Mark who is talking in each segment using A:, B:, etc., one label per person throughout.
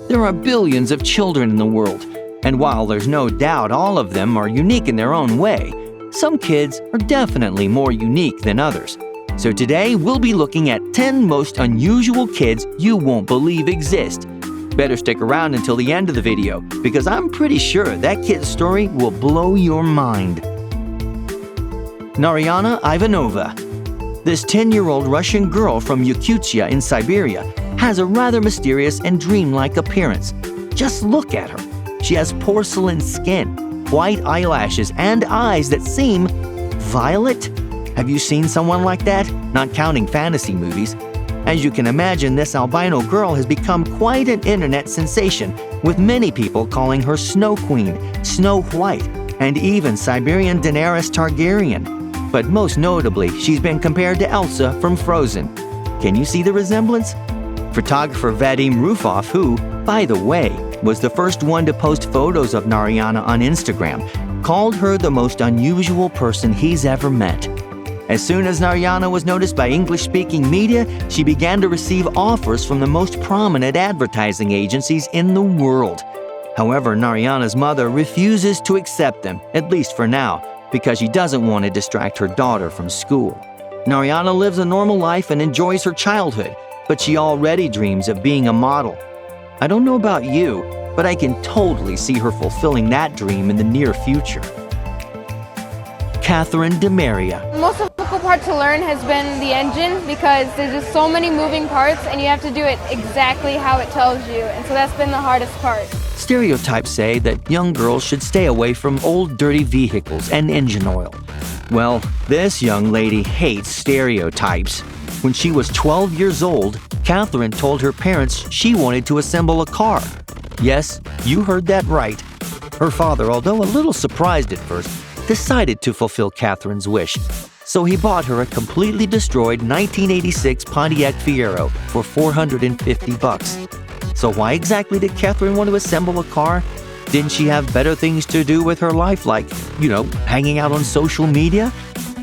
A: There are billions of children in the world, and while there's no doubt all of them are unique in their own way, some kids are definitely more unique than others. So today we'll be looking at 10 most unusual kids you won't believe exist. Better stick around until the end of the video, because I'm pretty sure that kid's story will blow your mind. Narayana Ivanova. This 10-year-old Russian girl from Yakutia in Siberia has a rather mysterious and dreamlike appearance. Just look at her. She has porcelain skin, white eyelashes, and eyes that seem violet. Have you seen someone like that? Not counting fantasy movies. As you can imagine, this albino girl has become quite an internet sensation, with many people calling her Snow Queen, Snow White, and even Siberian Daenerys Targaryen. But most notably, she's been compared to Elsa from Frozen. Can you see the resemblance? Photographer Vadim Rufov, who, by the way, was the first one to post photos of Narayana on Instagram, called her the most unusual person he's ever met. As soon as Narayana was noticed by English-speaking media, she began to receive offers from the most prominent advertising agencies in the world. However, Narayana's mother refuses to accept them, at least for now, because she doesn't want to distract her daughter from school. Narayana lives a normal life and enjoys her childhood, but she already dreams of being a model. I don't know about you, but I can totally see her fulfilling that dream in the near future. DeMaria.
B: The most difficult part to learn has been the engine, because there's just so many moving parts and you have to do it exactly how it tells you, and so that's been the hardest part.
A: Stereotypes say that young girls should stay away from old dirty vehicles and engine oil. Well, this young lady hates stereotypes. When she was 12 years old, Catherine told her parents she wanted to assemble a car. Yes, you heard that right. Her father, although a little surprised at first, decided to fulfill Catherine's wish. So he bought her a completely destroyed 1986 Pontiac Fiero for $450. So why exactly did Catherine want to assemble a car? Didn't she have better things to do with her life, like, hanging out on social media?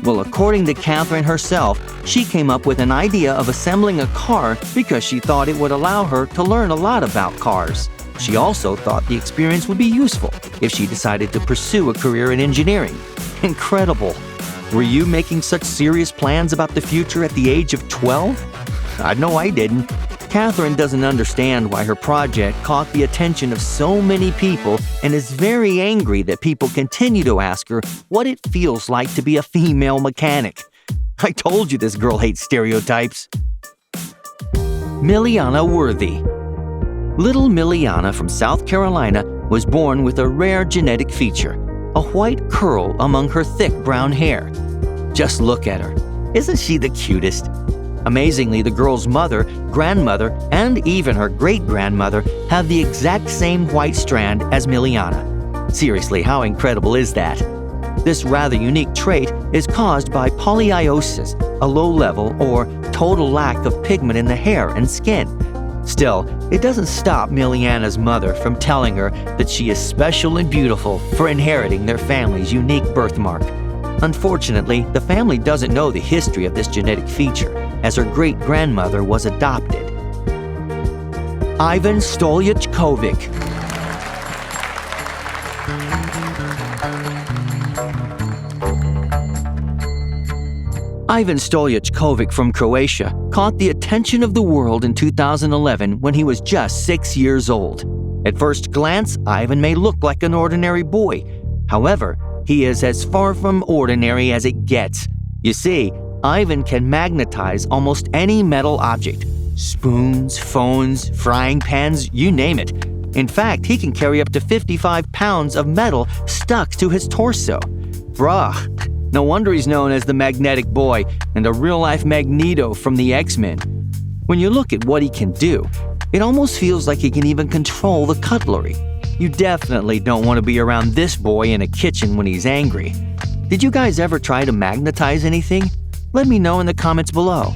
A: Well, according to Catherine herself, she came up with an idea of assembling a car because she thought it would allow her to learn a lot about cars. She also thought the experience would be useful if she decided to pursue a career in engineering. Incredible! Were you making such serious plans about the future at the age of 12? I know I didn't. Catherine doesn't understand why her project caught the attention of so many people and is very angry that people continue to ask her what it feels like to be a female mechanic. I told you this girl hates stereotypes. Millie Onna worthy. Little Millie Onna from South Carolina was born with a rare genetic feature, a white curl among her thick brown hair. Just look at her. Isn't she the cutest? Amazingly, the girl's mother, grandmother, and even her great-grandmother have the exact same white strand as Millie Onna. Seriously, how incredible is that? This rather unique trait is caused by polyiosis, a low level or total lack of pigment in the hair and skin. Still, it doesn't stop Millie Anna's mother from telling her that she is special and beautiful for inheriting their family's unique birthmark. Unfortunately, the family doesn't know the history of this genetic feature, as her great-grandmother was adopted. Ivan Stolyachkovic. Ivan Stolyachkovic from Croatia caught the attention of the world in 2011 when he was just 6 years old. At first glance, Ivan may look like an ordinary boy. However, he is as far from ordinary as it gets. You see, Ivan can magnetize almost any metal object. Spoons, phones, frying pans, you name it. In fact, he can carry up to 55 pounds of metal stuck to his torso. Bruh. No wonder he's known as the Magnetic Boy and a real-life Magneto from the X-Men. When you look at what he can do, it almost feels like he can even control the cutlery. You definitely don't want to be around this boy in a kitchen when he's angry. Did you guys ever try to magnetize anything? Let me know in the comments below.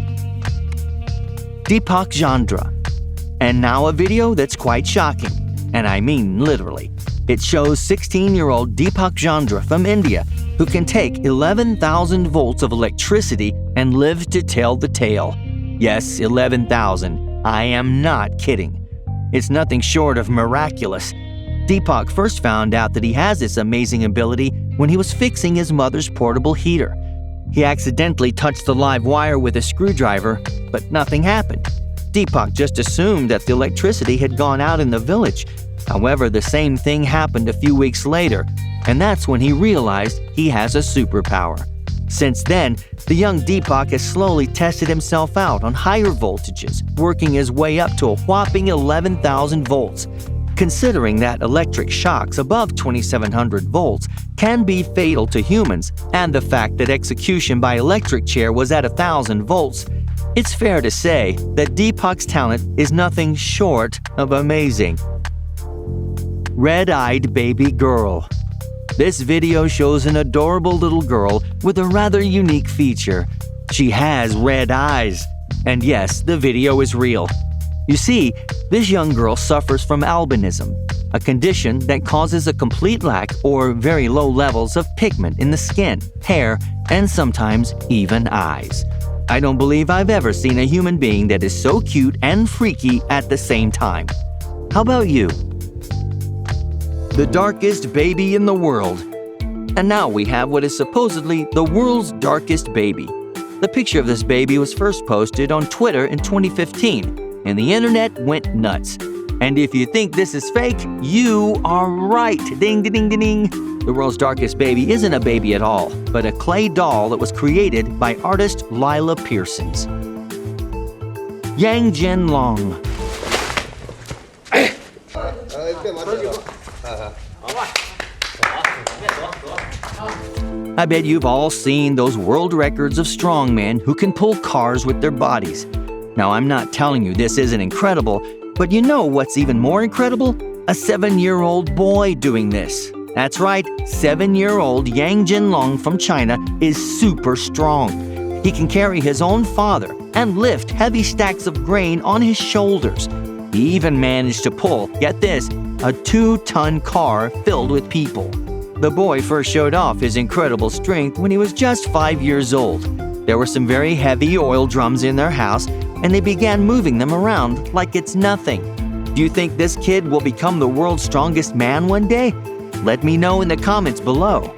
A: Deepak Chandra. And now a video that's quite shocking. And I mean literally. It shows 16-year-old Deepak Chandra from India who can take 11,000 volts of electricity and live to tell the tale. Yes, 11,000. I am not kidding. It's nothing short of miraculous. Deepak first found out that he has this amazing ability when he was fixing his mother's portable heater. He accidentally touched the live wire with a screwdriver, but nothing happened. Deepak just assumed that the electricity had gone out in the village. However, the same thing happened a few weeks later, and that's when he realized he has a superpower. Since then, the young Deepak has slowly tested himself out on higher voltages, working his way up to a whopping 11,000 volts. Considering that electric shocks above 2,700 volts can be fatal to humans, and the fact that execution by electric chair was at 1,000 volts, it's fair to say that Deepak's talent is nothing short of amazing. Red-eyed baby girl. This video shows an adorable little girl with a rather unique feature. She has red eyes. And yes, the video is real. You see, this young girl suffers from albinism, a condition that causes a complete lack or very low levels of pigment in the skin, hair, and sometimes even eyes. I don't believe I've ever seen a human being that is so cute and freaky at the same time. How about you? The darkest baby in the world. And now we have what is supposedly the world's darkest baby. The picture of this baby was first posted on Twitter in 2015, and the internet went nuts. And if you think this is fake, you are right. Ding, ding, ding, ding. The world's darkest baby isn't a baby at all, but a clay doll that was created by artist Lila Pearsons. Yang Jinlong. I bet you've all seen those world records of strongmen who can pull cars with their bodies. Now, I'm not telling you this isn't incredible, but you know what's even more incredible? A 7-year-old boy doing this. That's right, 7-year-old Yang Jinlong from China is super strong. He can carry his own father and lift heavy stacks of grain on his shoulders. He even managed to pull, get this, a 2-ton car filled with people. The boy first showed off his incredible strength when he was just 5 years old. There were some very heavy oil drums in their house, and they began moving them around like it's nothing. Do you think this kid will become the world's strongest man one day? Let me know in the comments below.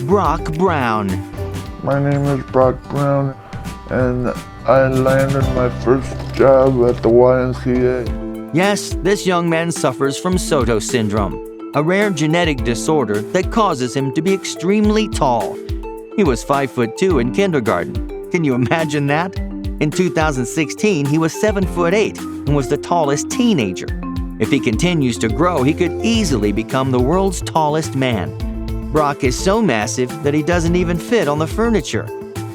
A: ROC Brown.
C: My name is Brock Brown, and I landed my first job at the YMCA.
A: Yes, this young man suffers from Soto syndrome, a rare genetic disorder that causes him to be extremely tall. He was 5'2" in kindergarten. Can you imagine that? In 2016, he was 7'8" and was the tallest teenager. If he continues to grow, he could easily become the world's tallest man. Brock is so massive that he doesn't even fit on the furniture.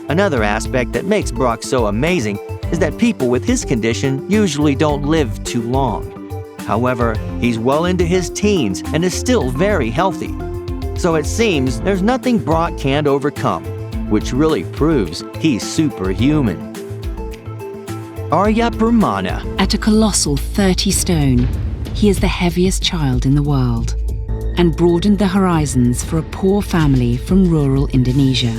A: Another aspect that makes Brock so amazing is that people with his condition usually don't live too long. However, he's well into his teens and is still very healthy. So it seems there's nothing Brock can't overcome, which really proves he's superhuman. Arya.
D: At a colossal 30 stone, he is the heaviest child in the world and broadened the horizons for a poor family from rural Indonesia.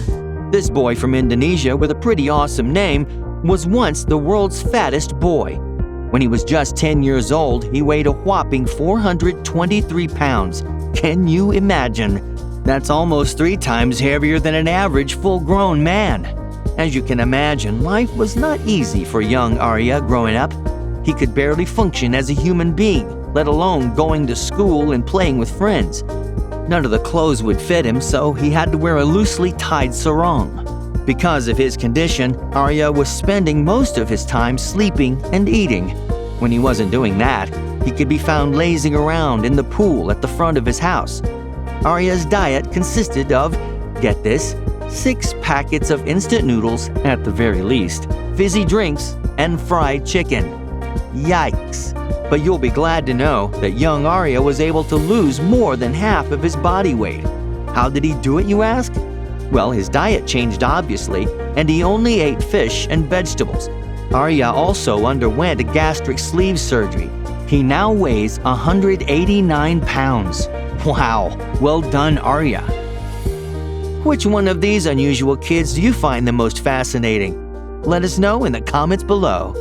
A: This boy from Indonesia with a pretty awesome name was once the world's fattest boy. When he was just 10 years old, he weighed a whopping 423 pounds. Can you imagine? That's almost 3 times heavier than an average full-grown man. As you can imagine, life was not easy for young Arya growing up. He could barely function as a human being, let alone going to school and playing with friends. None of the clothes would fit him, so he had to wear a loosely tied sarong. Because of his condition, Arya was spending most of his time sleeping and eating. When he wasn't doing that, he could be found lazing around in the pool at the front of his house. Arya's diet consisted of, get this, 6 packets of instant noodles at the very least, fizzy drinks, and fried chicken. Yikes! But you'll be glad to know that young Arya was able to lose more than half of his body weight. How did he do it, you ask? Well, his diet changed obviously, and he only ate fish and vegetables. Arya also underwent a gastric sleeve surgery. He now weighs 189 pounds. Wow, well done, Arya. Which one of these unusual kids do you find the most fascinating? Let us know in the comments below.